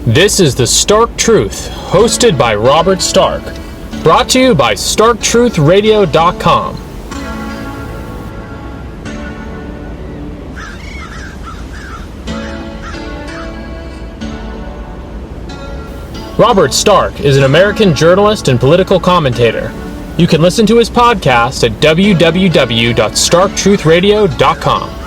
This is The Stark Truth, hosted by Robert Stark. Brought to you by StarkTruthRadio.com. Robert Stark is an American journalist and political commentator. You can listen to his podcast at www.starktruthradio.com.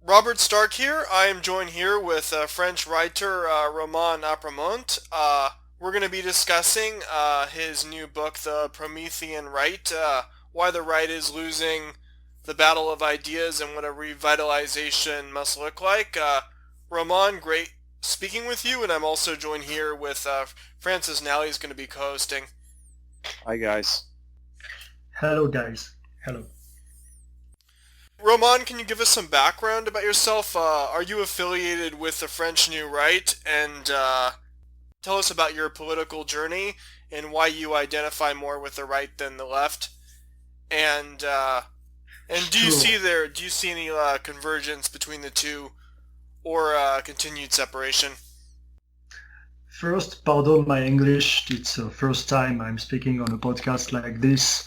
Robert Stark here. I am joined here with French writer Romain. We're going to be discussing his new book, The Promethean Right, why the right is losing the battle of ideas and what a revitalization must look like. Romain, great speaking with you, and I'm also joined here with Francis Nally, who's going to be co-hosting. Hi guys. Hello guys. Hello. Romain, can you give us some background about yourself? Are you affiliated with the French New Right? And tell us about your political journey and why you identify more with the right than the left. And do you see any convergence between the two, or continued separation? First, pardon my English. It's the first time I'm speaking on a podcast like this.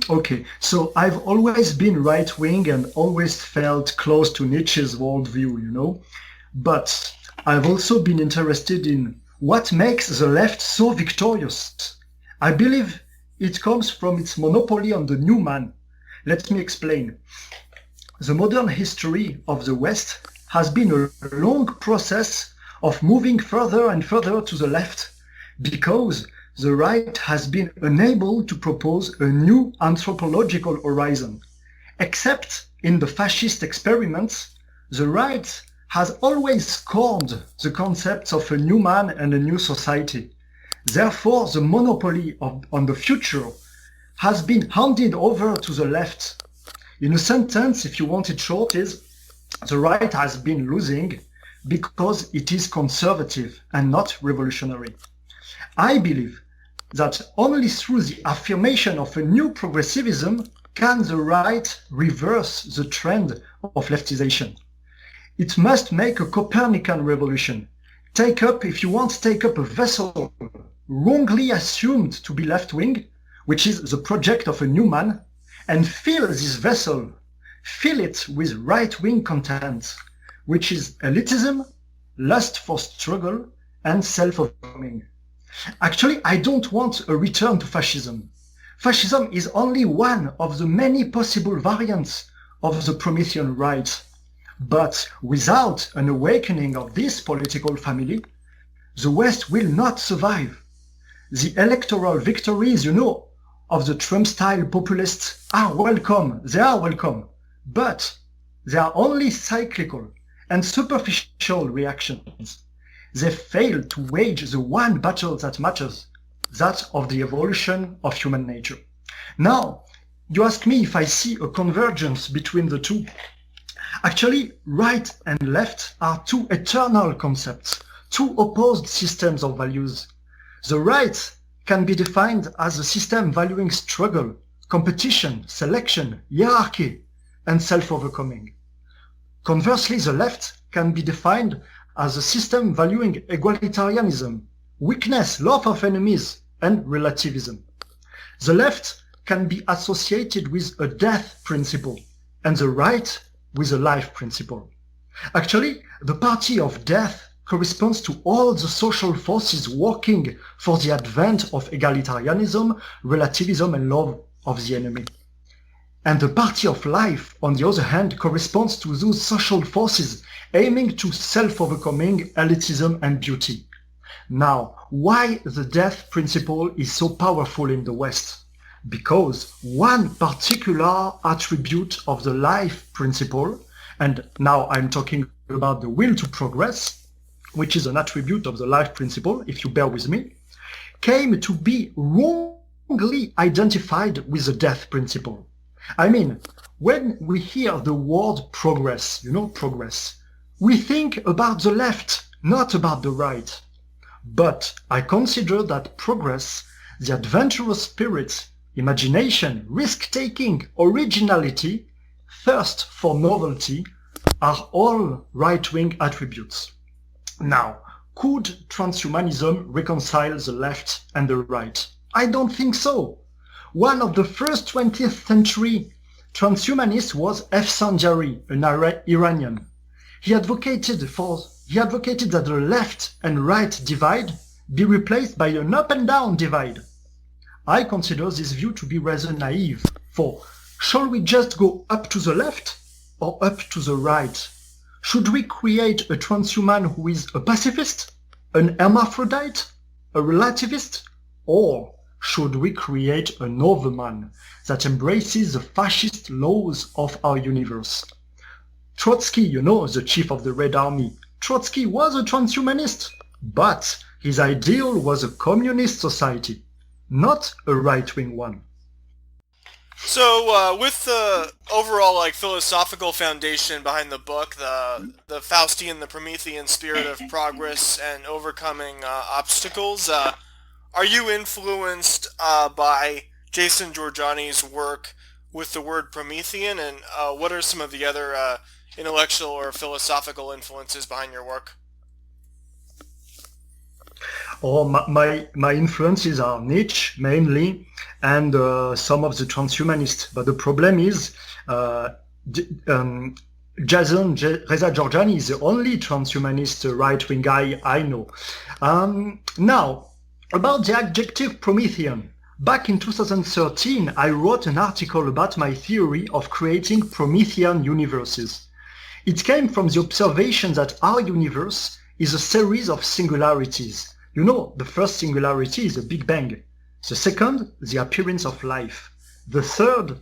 Okay, so I've always been right-wing and always felt close to Nietzsche's worldview, you know. But I've also been interested in what makes the left so victorious. I believe it comes from its monopoly on the new man. Let me explain. The modern history of the West has been a long process of moving further and further to the left because the right has been unable to propose a new anthropological horizon. Except in the fascist experiments, the right has always scorned the concepts of a new man and a new society. Therefore, the monopoly on the future has been handed over to the left. In a sentence, if you want it short, is the right has been losing because it is conservative and not revolutionary. I believe that only through the affirmation of a new progressivism can the right reverse the trend of leftization. It must make a Copernican revolution. Take up a vessel wrongly assumed to be left-wing, which is the project of a new man, and fill this vessel, fill it with right-wing content, which is elitism, lust for struggle, and self-affirming. Actually, I don't want a return to fascism. Fascism is only one of the many possible variants of the Promethean Right. But without an awakening of this political family, the West will not survive. The electoral victories, of the Trump-style populists are welcome. They are welcome. But they are only cyclical and superficial reactions. They fail to wage the one battle that matters, that of the evolution of human nature. Now, you ask me if I see a convergence between the two. Actually, right and left are two eternal concepts, two opposed systems of values. The right can be defined as a system valuing struggle, competition, selection, hierarchy, and self-overcoming. Conversely, the left can be defined as a system valuing egalitarianism, weakness, love of enemies, and relativism. The left can be associated with a death principle, and the right with a life principle. Actually, the party of death corresponds to all the social forces working for the advent of egalitarianism, relativism, and love of the enemy. And the party of life, on the other hand, corresponds to those social forces aiming to self-overcoming, elitism, and beauty. Now, why the death principle is so powerful in the West? Because one particular attribute of the life principle, and now I'm talking about the will to progress, which is an attribute of the life principle, if you bear with me, came to be wrongly identified with the death principle. I mean, when we hear the word progress, progress, we think about the left, not about the right. But I consider that progress, the adventurous spirit, imagination, risk-taking, originality, thirst for novelty, are all right-wing attributes. Now, could transhumanism reconcile the left and the right? I don't think so. One of the first 20th century transhumanists was Afsanjari, an Iranian. He advocated that the left and right divide be replaced by an up and down divide. I consider this view to be rather naive, for shall we just go up to the left or up to the right? Should we create a transhuman who is a pacifist, an hermaphrodite, a relativist, or should we create an overman that embraces the fascist laws of our universe? Trotsky, the chief of the Red Army, Trotsky was a transhumanist, but his ideal was a communist society, not a right-wing one. So, with the overall philosophical foundation behind the book, the Faustian, the Promethean spirit of progress and overcoming obstacles, are you influenced by Jason Jorjani's work with the word Promethean, and what are some of the other intellectual or philosophical influences behind your work? My influences are Nietzsche mainly, and some of the transhumanists. But the problem is, Reza Jorjani is the only transhumanist right-wing guy I know. Now, about the adjective Promethean. Back in 2013, I wrote an article about my theory of creating Promethean universes. It came from the observation that our universe is a series of singularities. The first singularity is a Big Bang. The second, the appearance of life. The third,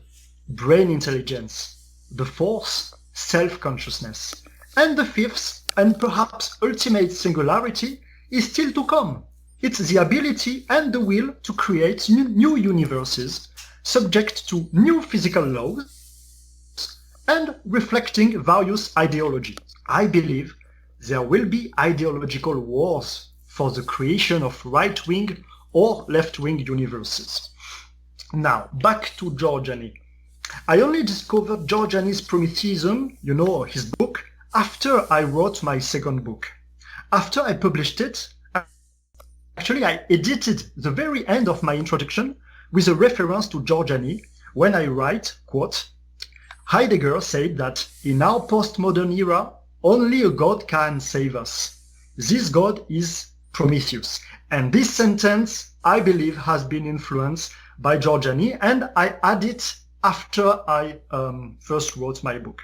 brain intelligence. The fourth, self-consciousness. And the fifth, and perhaps ultimate singularity, is still to come. It's the ability and the will to create new universes, subject to new physical laws, and reflecting various ideologies. I believe there will be ideological wars for the creation of right-wing or left-wing universes. Now, back to Jorjani. I only discovered Jorjani's Prometheism, his book, after I wrote my second book. After I published it, actually I edited the very end of my introduction with a reference to Jorjani when I write, quote, Heidegger said that in our postmodern era, only a God can save us. This God is Prometheus. And this sentence, I believe, has been influenced by Jorjani, and I add it after I first wrote my book.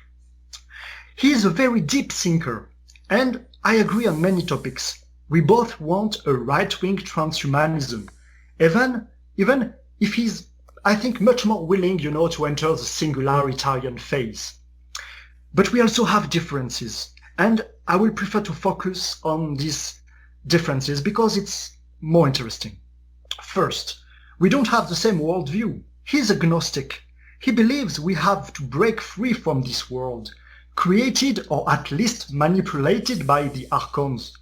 He is a very deep thinker, and I agree on many topics. We both want a right-wing transhumanism, even if he's, I think, much more willing, to enter the singularitarian phase. But we also have differences, and I will prefer to focus on these differences because it's more interesting. First, we don't have the same worldview. He's agnostic. He believes we have to break free from this world, created or at least manipulated by the archons.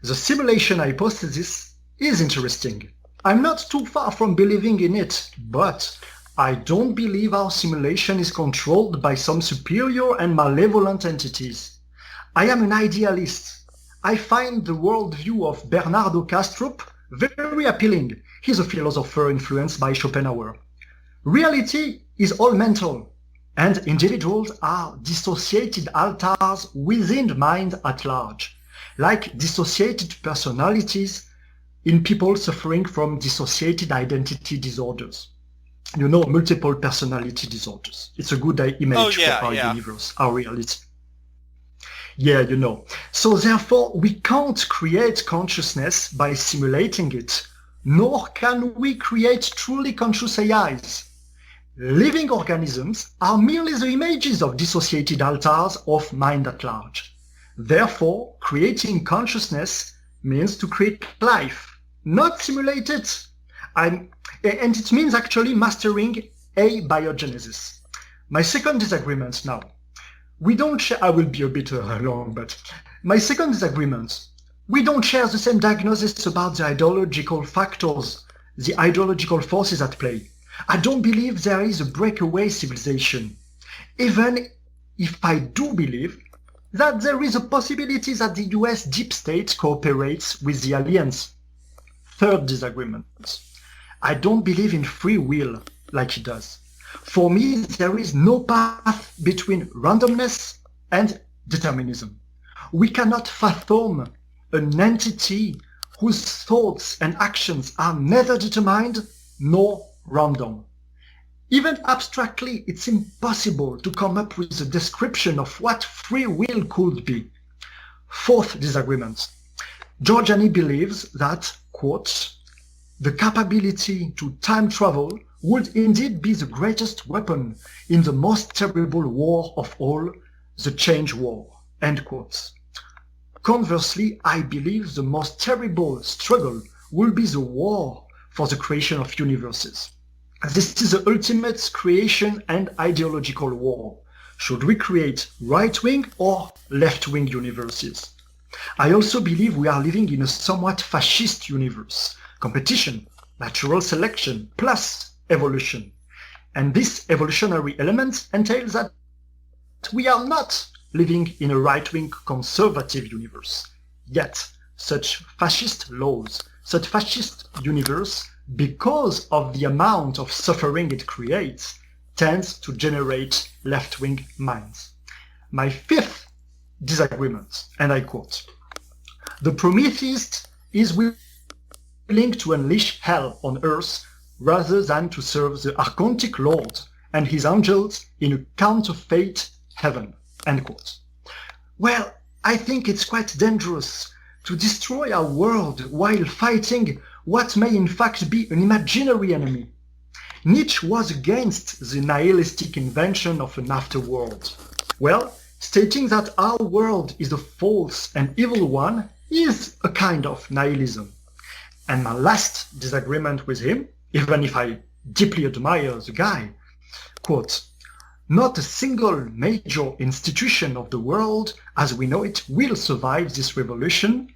The simulation hypothesis is interesting. I'm not too far from believing in it, but I don't believe our simulation is controlled by some superior and malevolent entities. I am an idealist. I find the worldview of Bernardo Kastrup very appealing. He's a philosopher influenced by Schopenhauer. Reality is all mental, and individuals are dissociated altars within the mind at large, like dissociated personalities in people suffering from dissociated identity disorders. Multiple personality disorders. It's a good image for our universe, our reality. Yeah, So therefore, we can't create consciousness by simulating it, nor can we create truly conscious AIs. Living organisms are merely the images of dissociated altars of mind at large. Therefore, creating consciousness means to create life. not simulated. And it means actually mastering abiogenesis. My second disagreement now. We don't share, I will be a bit long, but my second disagreement. We don't share the same diagnosis about the ideological factors, the ideological forces at play. I don't believe there is a breakaway civilization, even if I do believe that there is a possibility that the US deep state cooperates with the Alliance. Third disagreement. I don't believe in free will like he does. For me, there is no path between randomness and determinism. We cannot fathom an entity whose thoughts and actions are neither determined nor random. Even abstractly, it's impossible to come up with a description of what free will could be. Fourth disagreement. Jorjani believes that, quote, the capability to time travel would indeed be the greatest weapon in the most terrible war of all, the change war, end quote. Conversely, I believe the most terrible struggle will be the war for the creation of universes. This is the ultimate creation and ideological war. Should we create right-wing or left-wing universes? I also believe we are living in a somewhat fascist universe. Competition, natural selection, plus evolution. And this evolutionary element entails that we are not living in a right-wing conservative universe. Yet, such fascist laws, such fascist universe, because of the amount of suffering it creates, tends to generate left-wing minds. My fifth disagreement, and I quote, the Prometheist is willing to unleash hell on earth rather than to serve the Archontic Lord and his angels in a counterfeit heaven, end quote. Well, I think it's quite dangerous to destroy our world while fighting what may in fact be an imaginary enemy. Nietzsche was against the nihilistic invention of an afterworld. Well, stating that our world is a false and evil one is a kind of nihilism. And my last disagreement with him, even if I deeply admire the guy, quote, not a single major institution of the world as we know it will survive this revolution,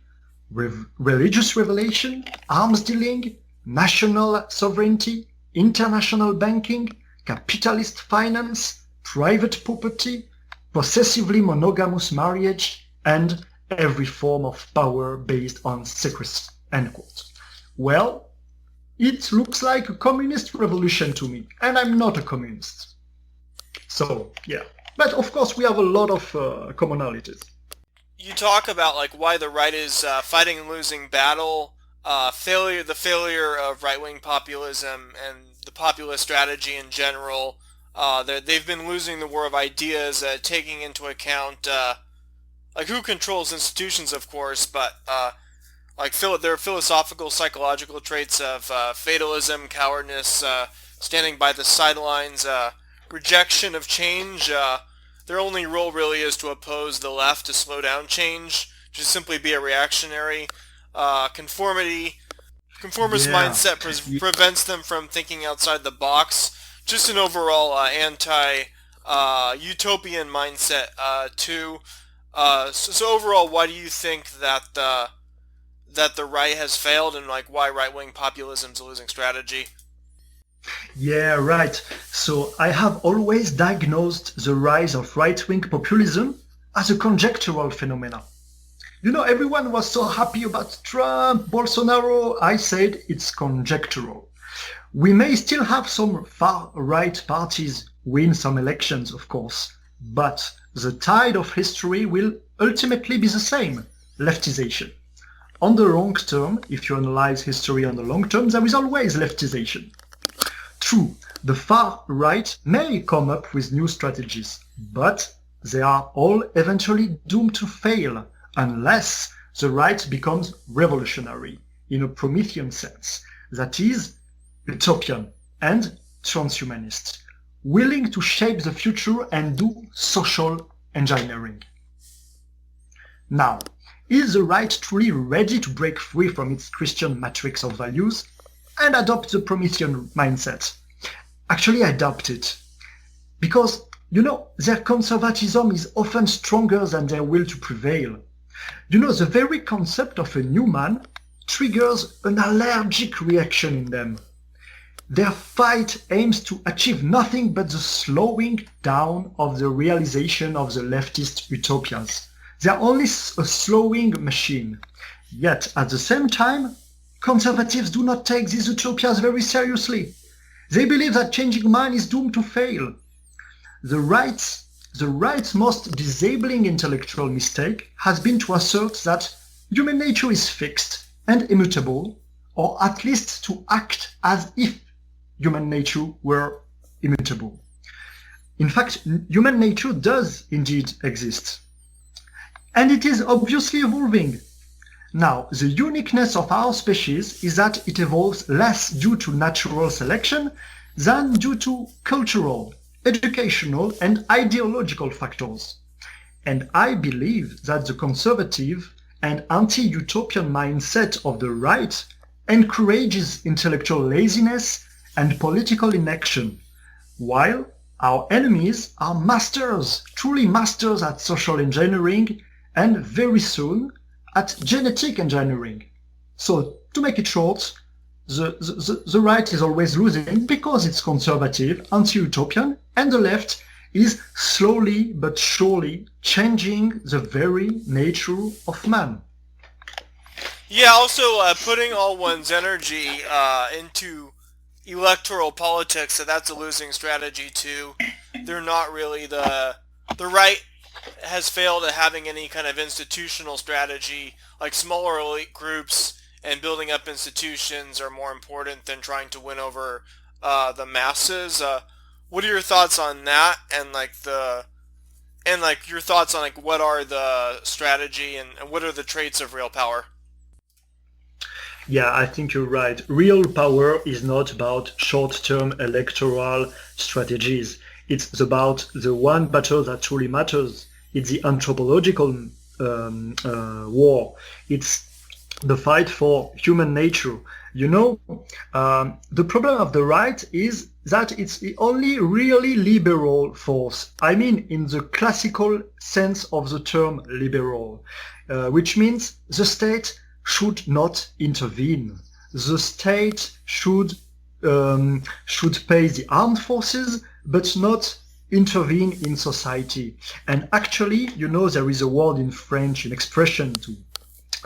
religious revelation, arms dealing, national sovereignty, international banking, capitalist finance, private property, possessively monogamous marriage, and every form of power based on secrecy, end quote. Well, it looks like a communist revolution to me, and I'm not a communist. So, yeah. But of course, we have a lot of commonalities. You talk about like why the right is fighting and losing battle, the failure of right-wing populism, and the populist strategy in general. They've been losing the war of ideas, taking into account like who controls institutions, of course, but like their philosophical, psychological traits of fatalism, cowardness, standing by the sidelines, rejection of change. Their only role really is to oppose the left, to slow down change, to simply be a reactionary. Conformist mindset prevents them from thinking outside the box. Just an overall anti-utopian mindset too. So overall, why do you think that the right has failed, and like why right-wing populism is a losing strategy? Yeah, right. So I have always diagnosed the rise of right-wing populism as a conjectural phenomenon. You know, everyone was so happy about Trump, Bolsonaro. I said it's conjectural. We may still have some far-right parties win some elections, of course, but the tide of history will ultimately be the same, leftization. On the long term, if you analyze history on the long term, there is always leftization. True, the far right may come up with new strategies, but they are all eventually doomed to fail unless the right becomes revolutionary in a Promethean sense, that is, utopian and transhumanist, willing to shape the future and do social engineering. Now, Is the right truly ready to break free from its Christian matrix of values and adopt the Promethean mindset? Actually adopt it. Because, their conservatism is often stronger than their will to prevail. The very concept of a new man triggers an allergic reaction in them. Their fight aims to achieve nothing but the slowing down of the realization of the leftist utopias. They are only a slowing machine. Yet, at the same time, conservatives do not take these utopias very seriously. They believe that changing man is doomed to fail. The right's most disabling intellectual mistake has been to assert that human nature is fixed and immutable, or at least to act as if human nature were immutable. In fact, human nature does indeed exist. And it is obviously evolving. Now, the uniqueness of our species is that it evolves less due to natural selection than due to cultural, educational, and ideological factors. And I believe that the conservative and anti-utopian mindset of the right encourages intellectual laziness and political inaction, while our enemies are masters, truly masters at social engineering and very soon at genetic engineering. So, to make it short, the right is always losing because it's conservative, anti-utopian, and the left is slowly but surely changing the very nature of man. Yeah, also putting all one's energy into electoral politics, so that's a losing strategy too. They're not really the right has failed at having any kind of institutional strategy. Like smaller elite groups and building up institutions are more important than trying to win over the masses. What are your thoughts on that? And your thoughts on what are the strategy and what are the traits of real power? Yeah, I think you're right. Real power is not about short-term electoral strategies. It's about the one battle that truly matters. It's the anthropological war. It's the fight for human nature. The problem of the right is that it's the only really liberal force. I mean, in the classical sense of the term liberal, which means the state should not intervene. The state should pay the armed forces, but not intervene in society. And actually, there is a word in French, an expression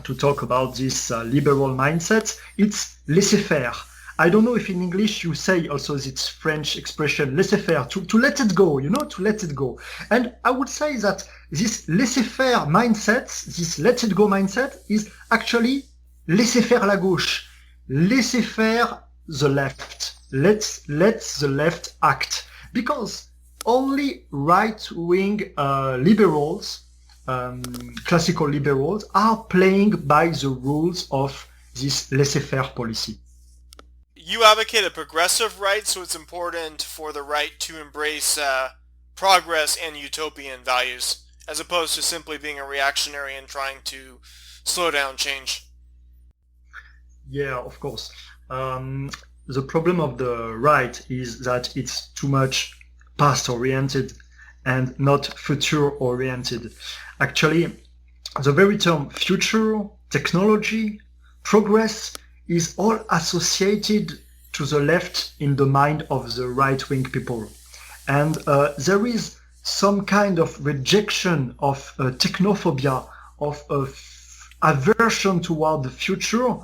to talk about this liberal mindset. It's laissez-faire. I don't know if in English you say also this French expression laissez-faire, to let it go, to let it go. And I would say that this laissez-faire mindset, this let it go mindset, is actually laissez-faire la gauche, laissez-faire the left. Let the left act. Because only right-wing liberals, classical liberals, are playing by the rules of this laissez-faire policy. You advocate a progressive right, so it's important for the right to embrace progress and utopian values, as opposed to simply being a reactionary and trying to slow down change. Yeah, of course. The problem of the right is that it's too much past-oriented and not future-oriented. Actually, the very term future, technology, progress is all associated to the left in the mind of the right-wing people. And there is some kind of rejection of technophobia, of aversion toward the future,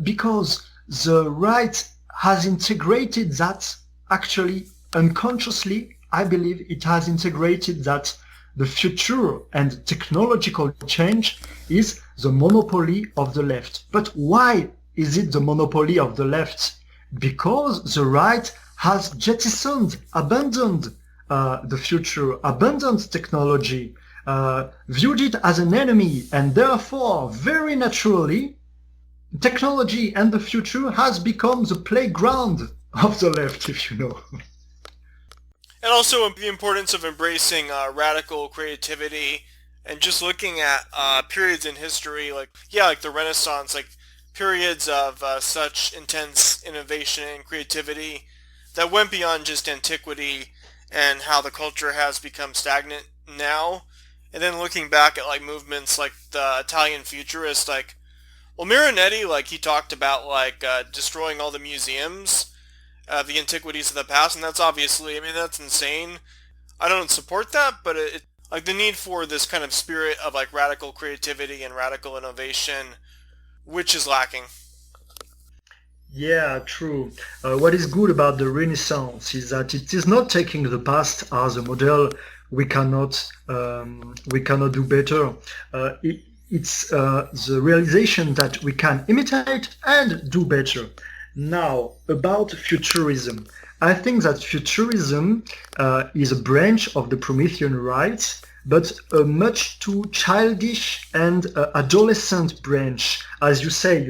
because the right has integrated that actually unconsciously. I believe it has integrated that the future and technological change is the monopoly of the left. But why is it the monopoly of the left? Because the right has jettisoned, abandoned the future, abandoned technology, viewed it as an enemy, and therefore, very naturally, technology and the future has become the playground of the left, if you know. And also the importance of embracing radical creativity and just looking at periods in history, like the Renaissance, like periods of such intense innovation and creativity that went beyond just antiquity, and how the culture has become stagnant now. And then looking back at like movements like the Italian futurists, like, well, Marinetti, like, he talked about like destroying all the museums, the antiquities of the past, and that's obviously, I mean, that's insane. I don't support that, but like the need for this kind of spirit of like radical creativity and radical innovation, which is lacking. Yeah, true. What is good about the Renaissance is that it is not taking the past as a model. We cannot do better. It's the realization that we can imitate and do better. Now, about futurism. I think that futurism is a branch of the Promethean Right, but a much too childish and adolescent branch. As you say,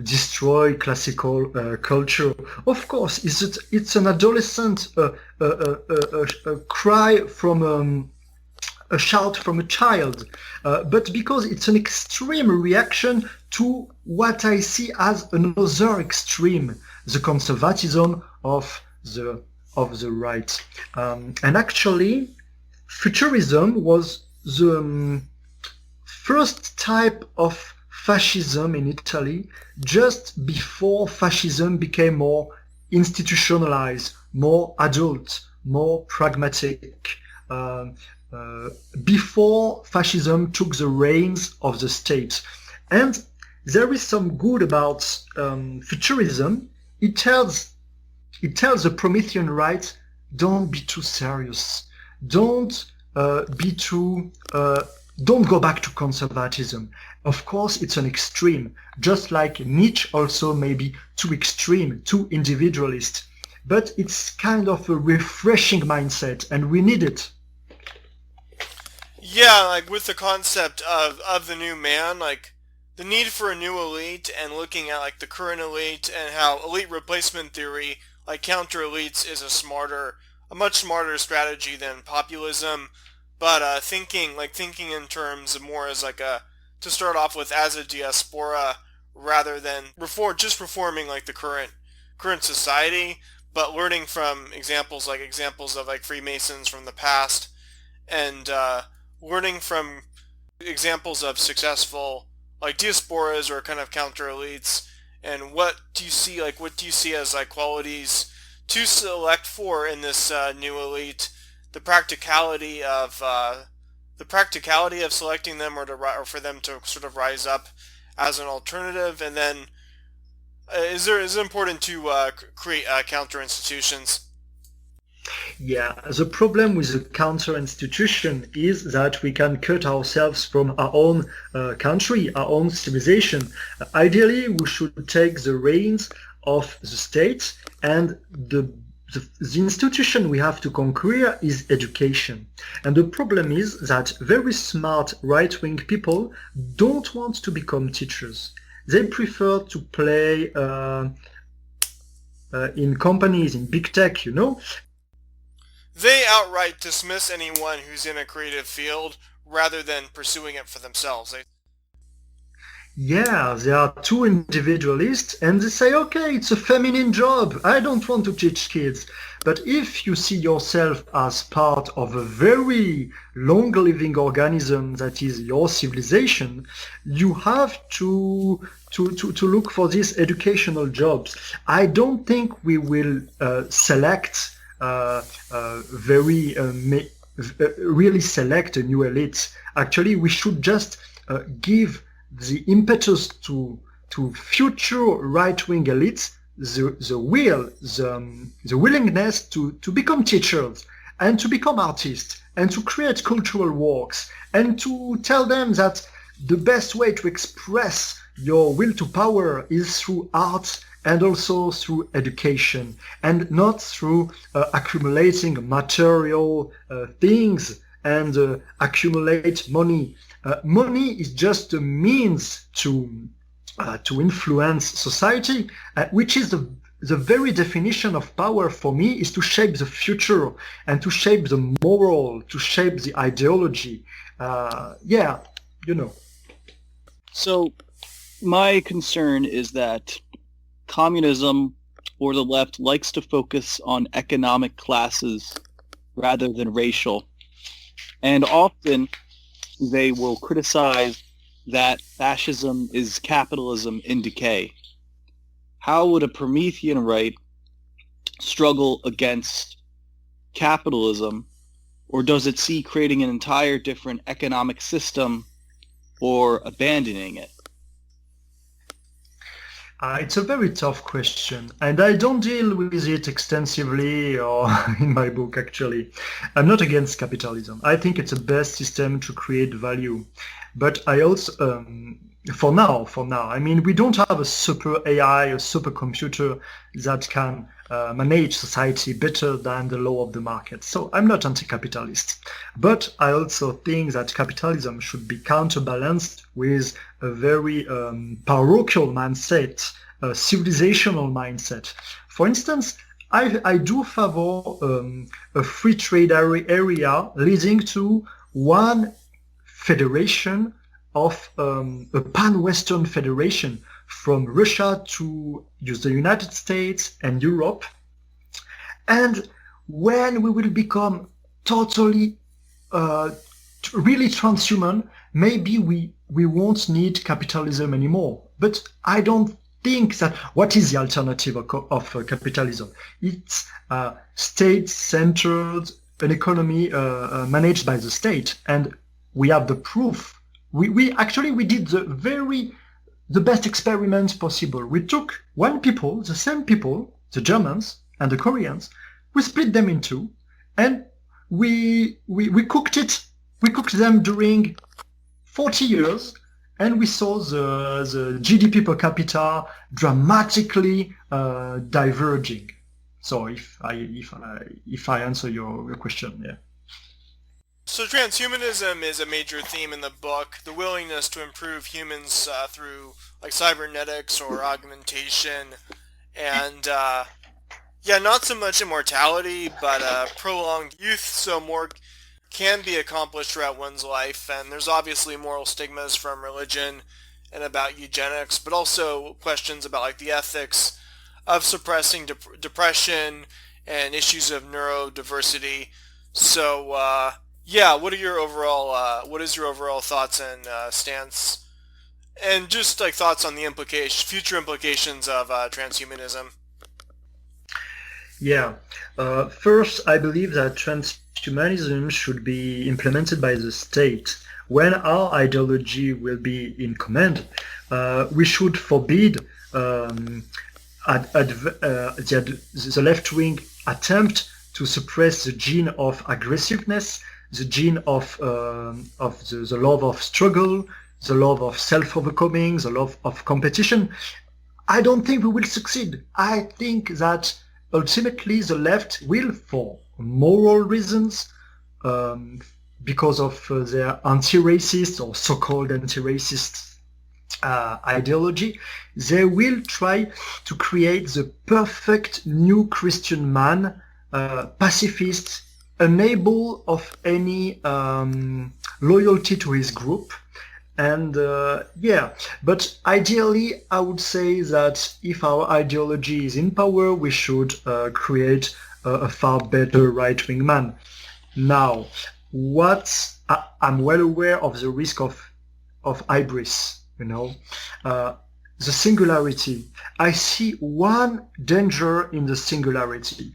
destroy classical culture. Of course, it's an adolescent cry from a shout from a child, but because it's an extreme reaction to what I see as another extreme, the conservatism of the right. And actually, futurism was the first type of fascism in Italy, just before fascism became more institutionalized, more adult, more pragmatic. Before fascism took the reins of the state. And there is some good about futurism. It tells the Promethean Right, don't be too serious. Don't go back to conservatism. Of course, it's an extreme, just like Nietzsche also may be too extreme, too individualist. But it's kind of a refreshing mindset, and we need it. Yeah, like with the concept of the new man, like the need for a new elite, and looking at like the current elite and how elite replacement theory, like counter elites, is a much smarter strategy than populism. But thinking in terms of more as like to start off with as a diaspora, rather than reforming like the current society, but learning from examples of like Freemasons from the past, and learning from examples of successful like diasporas or kind of counter elites. And what do you see as like qualities to select for in this new elite? The practicality of selecting them, or for them to sort of rise up as an alternative. And then is it important to create counter institutions? Yeah, the problem with the counter institution is that we can cut ourselves from our own country, our own civilization. Ideally, we should take the reins of the state, and the institution we have to conquer is education. And the problem is that very smart right-wing people don't want to become teachers. They prefer to play in companies, in big tech, They outright dismiss anyone who's in a creative field rather than pursuing it for themselves. Yeah, they are too individualist, and they say, okay, it's a feminine job, I don't want to teach kids. But if you see yourself as part of a very long-living organism that is your civilization, you have to look for these educational jobs. I don't think we will select really select a new elite. Actually, we should just give the impetus to future right-wing elites the willingness to become teachers and to become artists and to create cultural works, and to tell them that the best way to express your will to power is through art and also through education, and not through accumulating material things and accumulate money. Money is just a means to influence society, which is the very definition of power for me, is to shape the future and to shape the moral, to shape the ideology. Yeah, you know. So, my concern is that communism or the left likes to focus on economic classes rather than racial. And often they will criticize that fascism is capitalism in decay. How would a Promethean right struggle against capitalism, or does it see creating an entire different economic system or abandoning it? It's a very tough question, and I don't deal with it extensively or in my book, actually. I'm not against capitalism. I think it's the best system to create value. But I also, for now, I mean, we don't have a super AI, a super computer that can manage society better than the law of the market. So I'm not anti-capitalist. But I also think that capitalism should be counterbalanced with a very parochial mindset, a civilizational mindset. For instance, I do favor a free trade area leading to one federation of a pan-Western federation from Russia to the United States and Europe. And when we will become totally, really transhuman, maybe we won't need capitalism anymore. But I don't think that, what is the alternative of capitalism? It's state-centered, an economy managed by the state. And we have the proof. We did the best experiment possible. We took the same people, the Germans and the Koreans, we split them in two, and we cooked it. We cooked them during 40 years, and we saw the GDP per capita dramatically diverging. So if I answer your question, yeah. So transhumanism is a major theme in the book, the willingness to improve humans through like cybernetics or augmentation, and not so much immortality, but prolonged youth, so more can be accomplished throughout one's life. And there's obviously moral stigmas from religion and about eugenics, but also questions about like the ethics of suppressing depression and issues of neurodiversity. So what is your overall thoughts and stance, and just like thoughts on the future implications of transhumanism? Yeah. First, I believe that transhumanism should be implemented by the state. When our ideology will be in command, we should forbid the left-wing attempt to suppress the gene of aggressiveness, the gene of the love of struggle, the love of self-overcoming, the love of competition. I don't think we will succeed. I think that ultimately the left will, for moral reasons, because of their anti-racist or so-called anti-racist ideology, they will try to create the perfect new Christian man, pacifist, unable of any loyalty to his group. And but ideally I would say that if our ideology is in power, we should create a far better right-wing man. Now, I'm well aware of the risk of hybris, the singularity. I see one danger in the singularity.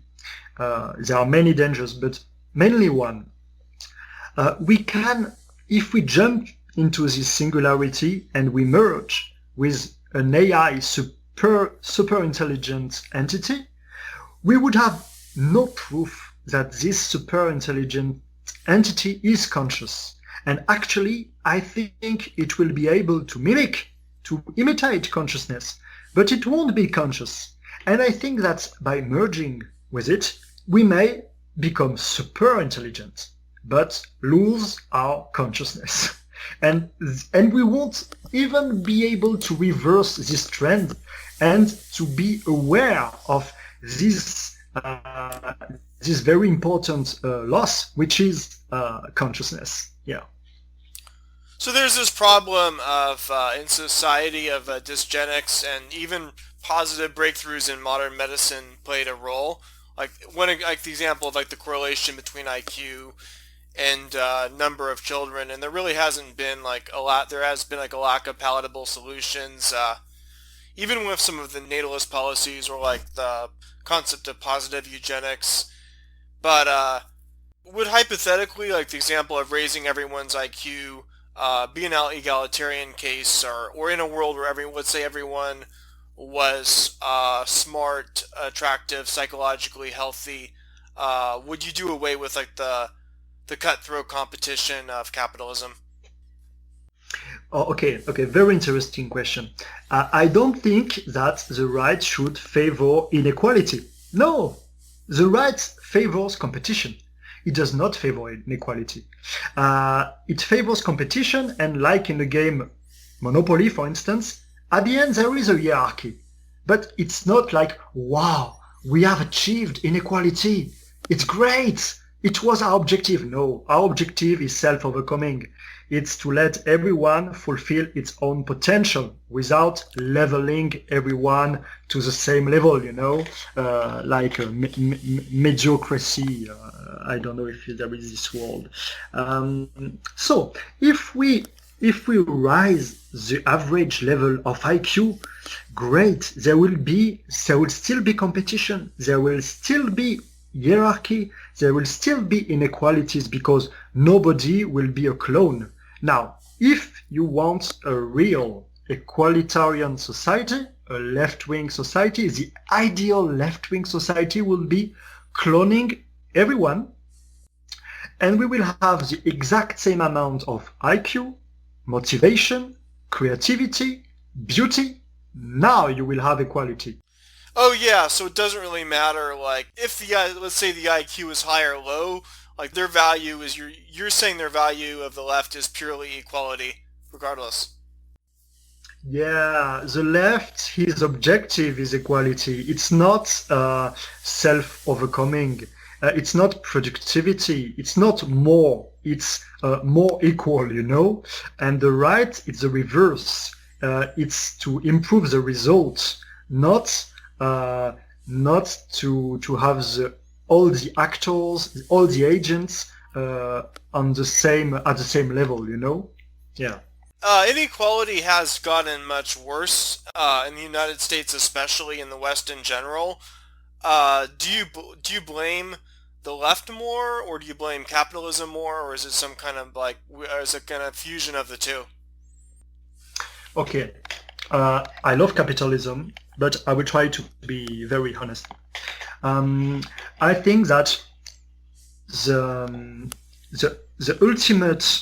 There are many dangers, but mainly one. We can, if we jump into this singularity and we merge with an AI super intelligent entity, we would have no proof that this super intelligent entity is conscious. And actually, I think it will be able to imitate consciousness, but it won't be conscious. And I think that by merging with it, we may become super intelligent, but lose our consciousness. And we won't even be able to reverse this trend and to be aware of this very important loss, which is consciousness. Yeah. So there's this problem of in society of dysgenics, and even positive breakthroughs in modern medicine played a role. Like the example of like the correlation between IQ and number of children, and there really hasn't been like a lot. There has been like a lack of palatable solutions, even with some of the natalist policies or like the concept of positive eugenics. But would hypothetically, like the example of raising everyone's IQ, be an egalitarian case, or in a world where let's say everyone was smart, attractive, psychologically healthy, would you do away with like the cutthroat competition of capitalism? Oh, okay, very interesting question. I don't think that the right should favor inequality. No, the right favors competition. It does not favor inequality. It favors competition, and like in the game Monopoly, for instance, at the end there is a hierarchy. But it's not like, wow, we have achieved inequality. It's great. It was our objective. No, our objective is self-overcoming. It's to let everyone fulfill its own potential without leveling everyone to the same level, like a mediocrity. I don't know if there is this word. So if we rise the average level of IQ, great. There will still be competition. There will still be hierarchy. There will still be inequalities because nobody will be a clone. Now, if you want a real equalitarian society, a left-wing society, the ideal left-wing society will be cloning everyone, and we will have the exact same amount of IQ, motivation, creativity, beauty. Now you will have equality. Oh yeah, so it doesn't really matter like if let's say the IQ is high or low, like their value is you're saying their value of the left is purely equality, regardless. Yeah, the left, his objective is equality. It's not self-overcoming. It's not productivity. It's not more. It's more equal, And the right, it's the reverse. It's to improve the results, not to have all the actors, all the agents at the same level, Yeah. Inequality has gotten much worse in the United States, especially in the West in general. Do you blame the left more, or do you blame capitalism more, or is it some kind of is it kind of fusion of the two? Okay, I love capitalism, but I will try to be very honest. I think that the ultimate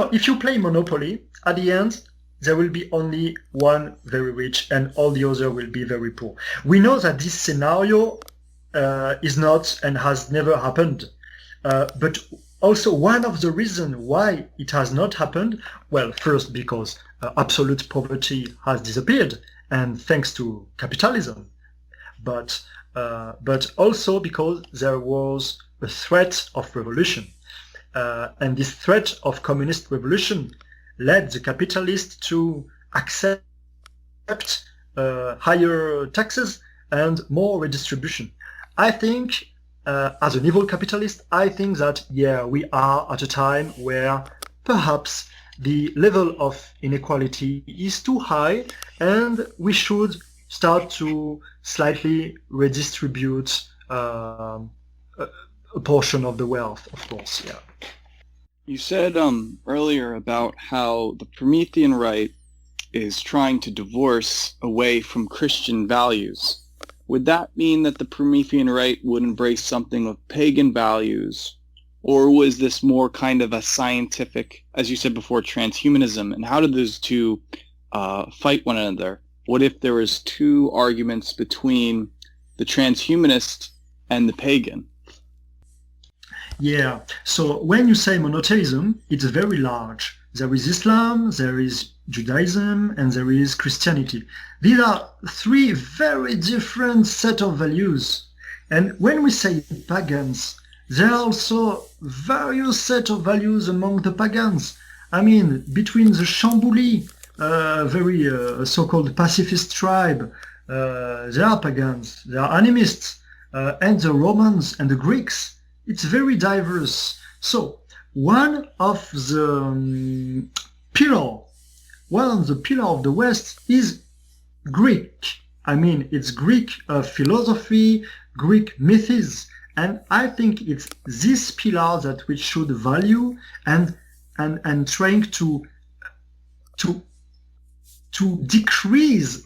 if you play Monopoly, at the end there will be only one very rich and all the other will be very poor. We know that this scenario is not and has never happened, but also one of the reasons why it has not happened, well, first because absolute poverty has disappeared and thanks to capitalism, but also because there was a threat of revolution, and this threat of communist revolution led the capitalists to accept higher taxes and more redistribution. I think, as an evil capitalist, I think that, we are at a time where perhaps the level of inequality is too high and we should start to slightly redistribute a portion of the wealth, of course, yeah. You said earlier about how the Promethean Right is trying to divorce away from Christian values. Would that mean that the Promethean Right would embrace something of pagan values? Or was this more kind of a scientific, as you said before, transhumanism? And how did those two fight one another? What if there was two arguments between the transhumanist and the pagan? Yeah, so when you say monotheism, it's very large. There is Islam, there is Judaism, and there is Christianity. These are three very different set of values. And when we say pagans, There are also various set of values among the pagans. I mean, between the Shambuli, very so-called pacifist tribe, there are pagans, there are animists, and the Romans and the Greeks. It's very diverse. So one of the pillar of the West is Greek. I mean, it's Greek philosophy, Greek myths, and I think it's this pillar that we should value and trying to decrease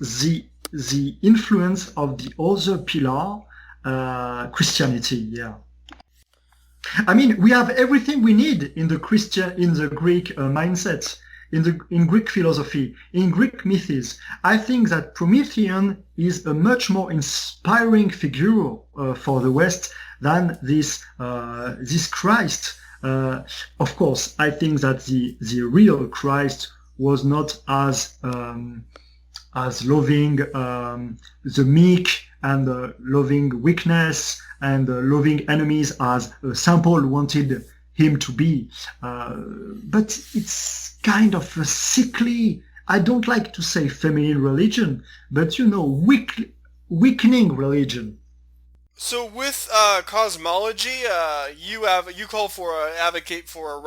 the influence of the other pillar, Christianity. Yeah. I mean, we have everything we need in the Greek mindset, in Greek philosophy, in Greek myths. I think that Promethean is a much more inspiring figure for the West than this Christ. Of course, I think that the real Christ was not as loving the meek and loving weakness and loving enemies as St. Paul wanted him to be. But it's kind of a sickly, I don't like to say feminine religion, but weakening religion. So with cosmology, you advocate for a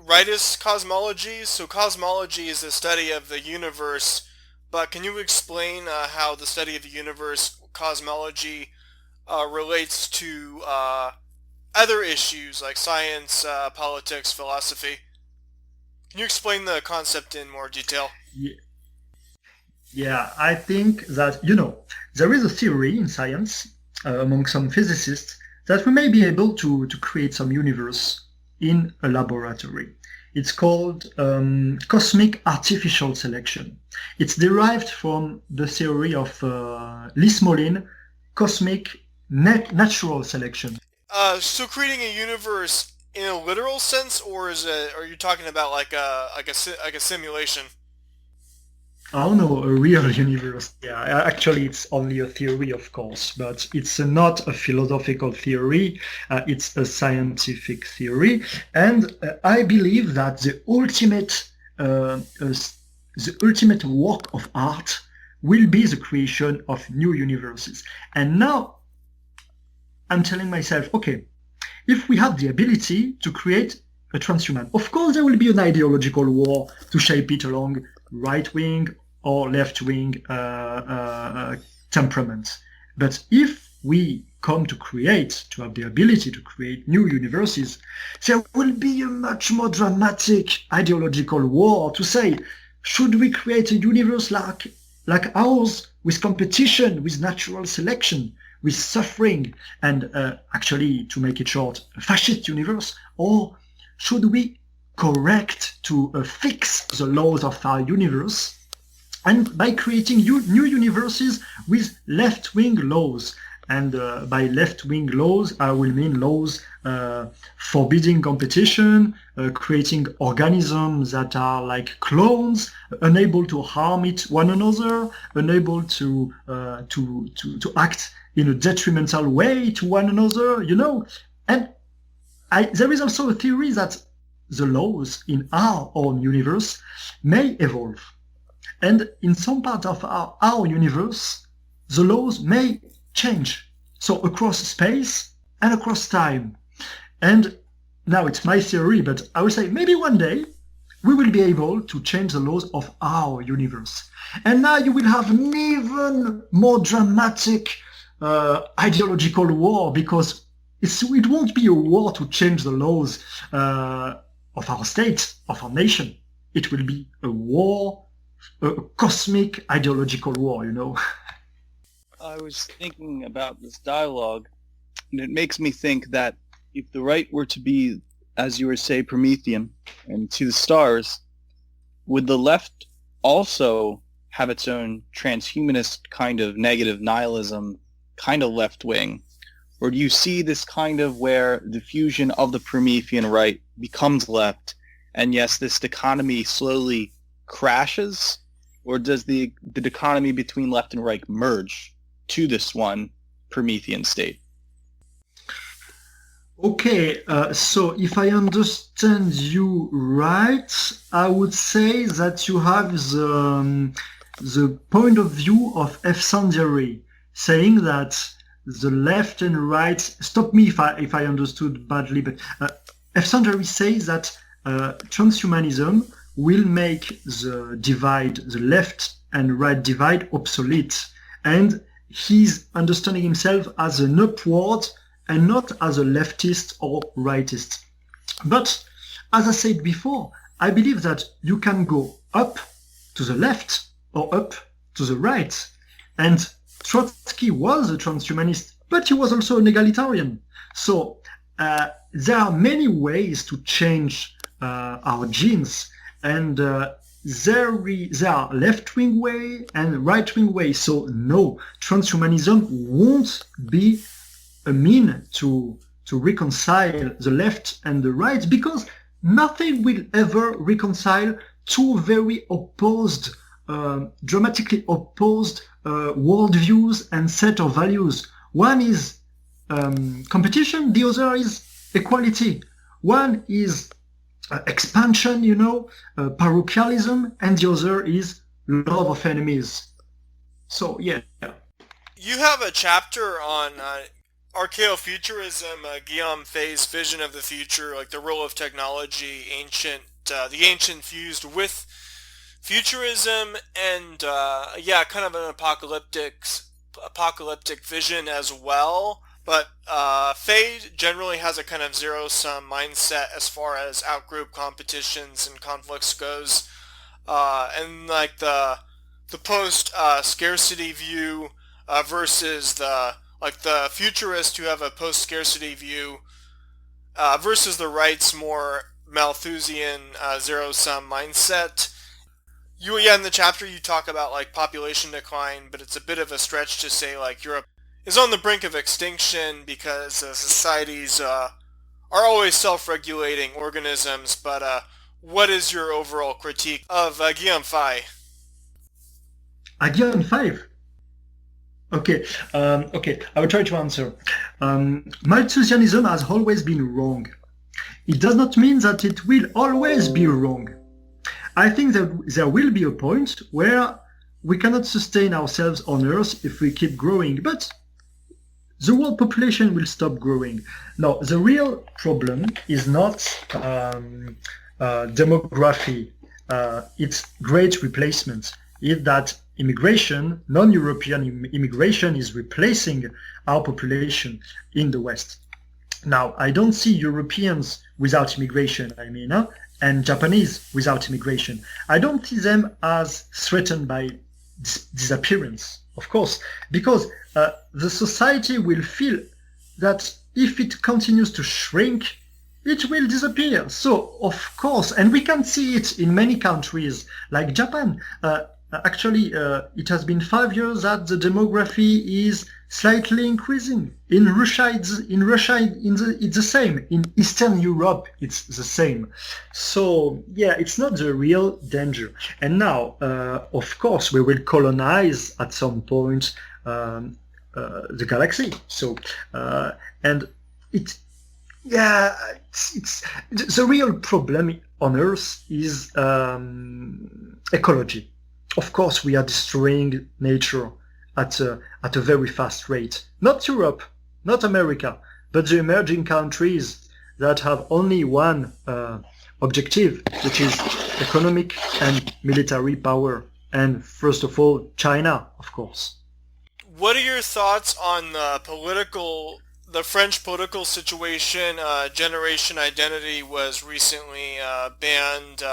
rightist cosmology. So cosmology is the study of the universe, but can you explain how the study of the universe, cosmology, relates to other issues like science, politics, philosophy? Can you explain the concept in more detail? Yeah, I think that, there is a theory in science among some physicists that we may be able to create some universe in a laboratory. It's called cosmic artificial selection. It's derived from the theory of Lee-Smolin, cosmic natural selection. So creating a universe in a literal sense, or are you talking about like a simulation? I don't know, a real universe. Yeah, actually, it's only a theory, of course, but it's not a philosophical theory. It's a scientific theory, and I believe that the ultimate work of art will be the creation of new universes. And now, I'm telling myself, okay, if we have the ability to create a transhuman, of course, there will be an ideological war to shape it along right-wing or left-wing temperament. But if we come to have the ability to create new universes, there will be a much more dramatic ideological war to say, should we create a universe like ours, with competition, with natural selection, with suffering, and actually, to make it short, a fascist universe, or should we correct to fix the laws of our universe, and by creating new universes with left-wing laws? And by left-wing laws, I will mean laws forbidding competition, creating organisms that are like clones, unable to harm one another, unable to act in a detrimental way to one another, And there is also a theory that the laws in our own universe may evolve. And in some part of our universe, the laws may change. So across space and across time. And now it's my theory, but I would say maybe one day we will be able to change the laws of our universe. And now you will have an even more dramatic ideological war, because it won't be a war to change the laws of our state, of our nation. It will be a war, a cosmic ideological war, I was thinking about this dialogue, and it makes me think that if the right were to be, as you were saying, Promethean, and to the stars, would the left also have its own transhumanist kind of negative nihilism, kind of left-wing? Or do you see this kind of where the fusion of the Promethean right becomes left, and yes, this dichotomy slowly crashes? Or does the dichotomy between left and right merge to this one Promethean state? Okay, so if I understand you right, I would say that you have the point of view of F. Sanderi, saying that the left and right. Stop me if I understood badly, but F. Sanderi says that transhumanism will make the divide, the left and right divide, obsolete, and he's understanding himself as an upward and not as a leftist or rightist. But as I said before, I believe that you can go up to the left or up to the right. And Trotsky was a transhumanist, but he was also an egalitarian. So there are many ways to change our genes, and there are left-wing way and right-wing way. So no, transhumanism won't be a mean to reconcile the left and the right, because nothing will ever reconcile two very opposed, dramatically opposed worldviews and set of values. One is competition, the other is equality. One is expansion, parochialism, and the other is love of enemies. So, yeah. You have a chapter on Archaeo-futurism, Guillaume Fay's vision of the future, like the role of technology, the ancient fused with futurism, and kind of an apocalyptic vision as well. But Fay generally has a kind of zero-sum mindset as far as outgroup competitions and conflicts goes, and like the post scarcity view versus the futurists who have a post-scarcity view versus the right's more Malthusian zero-sum mindset. In the chapter you talk about like population decline, but it's a bit of a stretch to say like Europe is on the brink of extinction because societies are always self-regulating organisms. But what is your overall critique of Guillaume Fay? Guillaume Fay? Okay, I will try to answer. Malthusianism has always been wrong. It does not mean that it will always be wrong. I think that there will be a point where we cannot sustain ourselves on Earth if we keep growing, but the world population will stop growing. Now, the real problem is not demography, it's great replacement. It's that immigration, non-European immigration, is replacing our population in the West. Now, I don't see Europeans without immigration, and Japanese without immigration. I don't see them as threatened by disappearance, of course, because the society will feel that if it continues to shrink, it will disappear. So, of course, and we can see it in many countries, like Japan. Actually, it has been 5 years that the demography is slightly increasing. In Russia, it's the same. In Eastern Europe, it's the same. So, yeah, it's not the real danger. And now, of course, we will colonize at some point the galaxy. So, and it's the real problem on Earth is ecology. Of course, we are destroying nature at a very fast rate. Not Europe, not America, but the emerging countries that have only one objective, which is economic and military power. And first of all, China, of course. What are your thoughts on the French political situation? Generation identity was recently banned.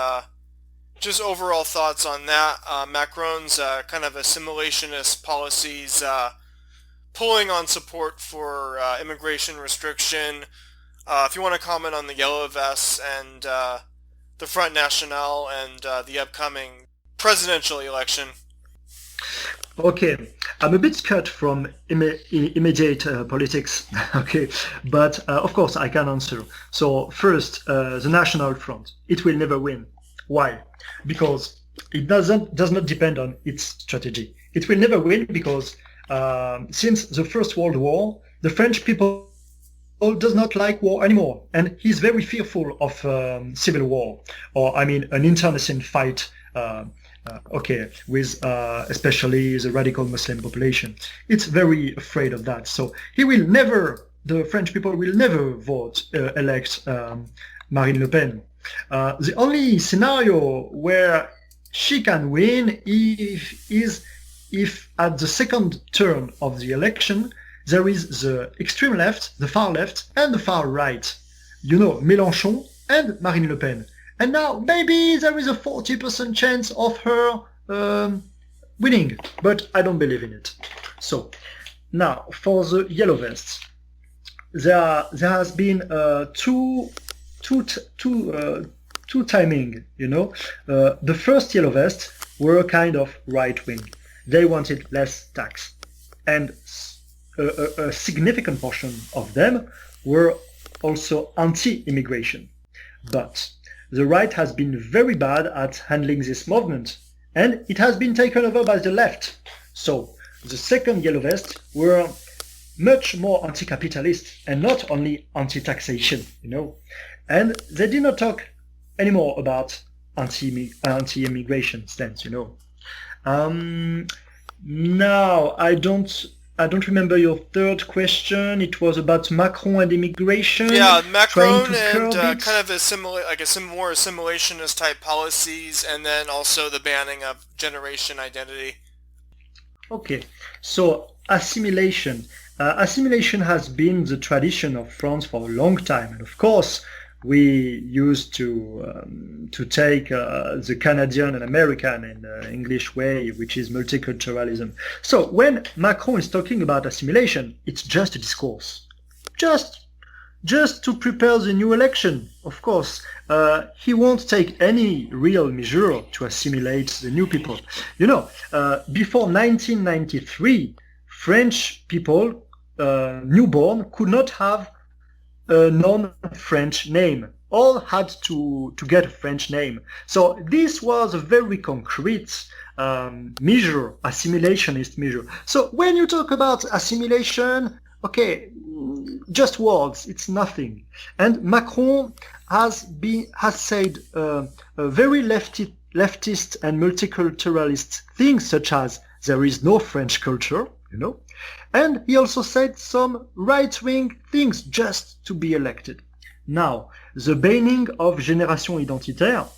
Just overall thoughts on that. Macron's kind of assimilationist policies, pulling on support for immigration restriction. If you want to comment on the Yellow Vests and the Front National and the upcoming presidential election. Okay, I'm a bit cut from immediate politics, okay, but of course I can answer. So first, the National Front, it will never win. Why? Because it does not depend on its strategy. It will never win because since the First World War, the French people does not like war anymore, and he's very fearful of civil war, or I mean an internecine fight, with especially the radical Muslim population. It's very afraid of that. So the French people will never elect Marine Le Pen. The only scenario where she can win is if at the second turn of the election there is the extreme left, the far left, and the far right. Mélenchon and Marine Le Pen. And now maybe there is a 40% chance of her winning, but I don't believe in it. So now for the yellow vests, there has been two timing. The first yellow vests were kind of right wing. They wanted less tax, and a significant portion of them were also anti-immigration. But the right has been very bad at handling this movement, and it has been taken over by the left. So the second yellow vest were much more anti-capitalist and not only anti-taxation, And they did not talk anymore about anti-immigration stance, Now I don't remember your third question. It was about Macron and immigration. Yeah, Macron and kind of more assimilationist type policies, and then also the banning of generation identity. Okay, so assimilation. Assimilation has been the tradition of France for a long time, and of course we used to take the Canadian and American in the English way, which is multiculturalism. So when Macron is talking about assimilation, it's just a discourse, just to prepare the new election. Of course, he won't take any real measure to assimilate the new people. Before 1993, French people, newborn, could not have a non-French name. All had to get a French name. So this was a very concrete measure, assimilationist measure. So when you talk about assimilation, okay, just words, it's nothing. And Macron has said very leftist and multiculturalist things, such as there is no French culture, and he also said some right-wing things just to be elected. Now, the banning of Génération Identitaire,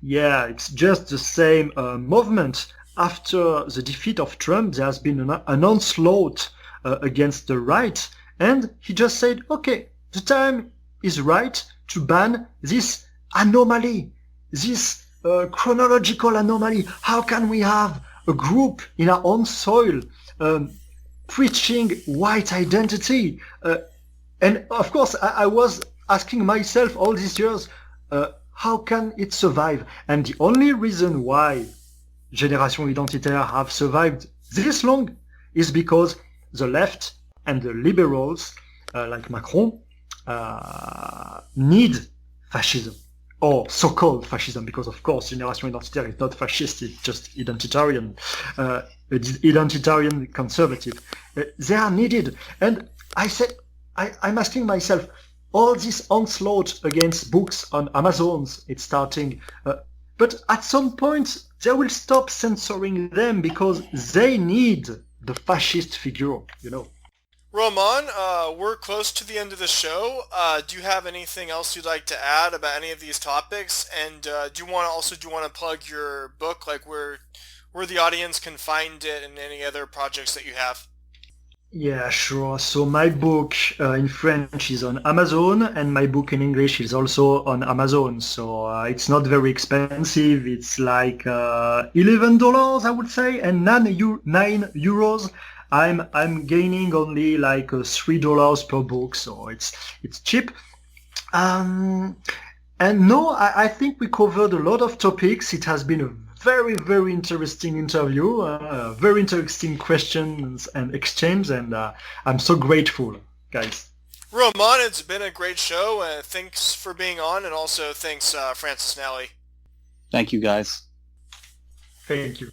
it's just the same movement. After the defeat of Trump, there has been an onslaught against the right, and he just said, okay, the time is right to ban this anomaly, this chronological anomaly. How can we have a group in our own soil preaching white identity? And of course, I was asking myself all these years, how can it survive? And the only reason why Génération Identitaire have survived this long is because the left and the liberals, like Macron, need fascism, or so-called fascism, because of course Génération Identitaire is not fascist, it's just identitarian conservative. They are needed. And I said, I'm asking myself, all this onslaught against books on Amazons, it's starting, but at some point they will stop censoring them because they need the fascist figure, Romain, we're close to the end of the show. Do you have anything else you'd like to add about any of these topics? And do you want to plug your book, like where the audience can find it, and any other projects that you have? Yeah, sure. So my book in French is on Amazon, and my book in English is also on Amazon. So it's not very expensive. It's like $11, I would say, and €9. I'm gaining only like $3 per book, so it's cheap. And no, I think we covered a lot of topics. It has been a very, very interesting interview, very interesting questions and exchange, and I'm so grateful, guys. Romain, it's been a great show. Thanks for being on, and also thanks, Francis Nally. Thank you, guys. Thank you.